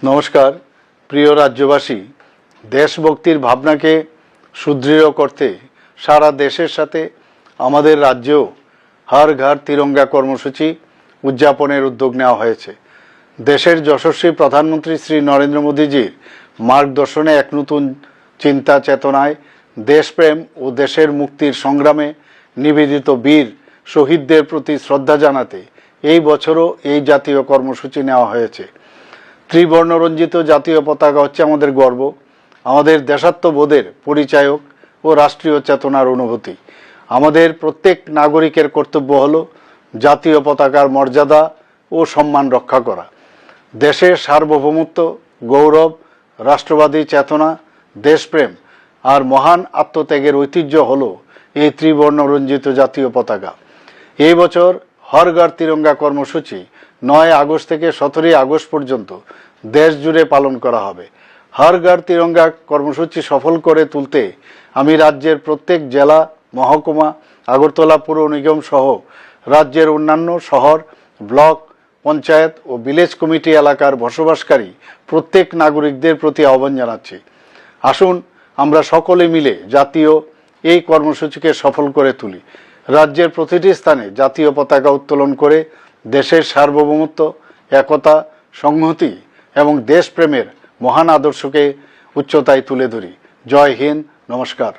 নমস্কার প্রিয় রাজ্যবাসী, দেশভক্তির ভাবনাকে সুদৃঢ় করতে সারা দেশের সাথে আমাদের রাজ্যেও হর ঘর তিরঙ্গা কর্মসূচি উদযাপনের উদ্যোগ নেওয়া হয়েছে। দেশের যশস্বী প্রধানমন্ত্রী শ্রী নরেন্দ্র মোদীজির মার্গদর্শনে এক নতুন চিন্তা চেতনায় দেশপ্রেম ও দেশের মুক্তির সংগ্রামে নিবেদিত বীর শহীদদের প্রতি শ্রদ্ধা জানাতে এই বছরও এই জাতীয় কর্মসূচি নেওয়া হয়েছে। ত্রিবর্ণরঞ্জিত জাতীয় পতাকা হচ্ছে আমাদের গর্ব, আমাদের দেশাত্মবোধের পরিচায়ক ও রাষ্ট্রীয় চেতনার অনুভূতি। আমাদের প্রত্যেক নাগরিকের কর্তব্য হলো জাতীয় পতাকার মর্যাদা ও সম্মান রক্ষা করা। দেশের সার্বভৌমত্ব, গৌরব, রাষ্ট্রবাদী চেতনা, দেশপ্রেম আর মহান আত্মত্যাগের ঐতিহ্য হলো এই ত্রিবর্ণরঞ্জিত জাতীয় পতাকা। এই বছর হর ঘর তিরঙ্গা কর্মসূচি 9 আগস্ট থেকে 17 আগস্ট পর্যন্ত দেশ জুড়ে পালন করা হবে। হর ঘর তিরঙ্গা কর্মসূচি সফল করে তুলতে আমি রাজ্যের প্রত্যেক জেলা, মহকুমা, আগরতলা পুর নিগম সহ রাজ্যের অন্যান্য শহর, ব্লক, পঞ্চায়েত ও ভিলেজ কমিটি এলাকার বসবাসকারী প্রত্যেক নাগরিকদের প্রতি আহ্বান জানাচ্ছি। আসুন আমরা সকলে মিলে জাতীয় এই কর্মসূচিকে সফল করে তুলি। রাজ্যের প্রতিটি স্থানে জাতীয় পতাকা উত্তোলন করে দেশের সার্বভৌমত্ব, একতা, সংহতি এবং দেশপ্রেমের মহান আদর্শকে উচ্চতায় তুলে ধরি। জয় হিন্দ, নমস্কার।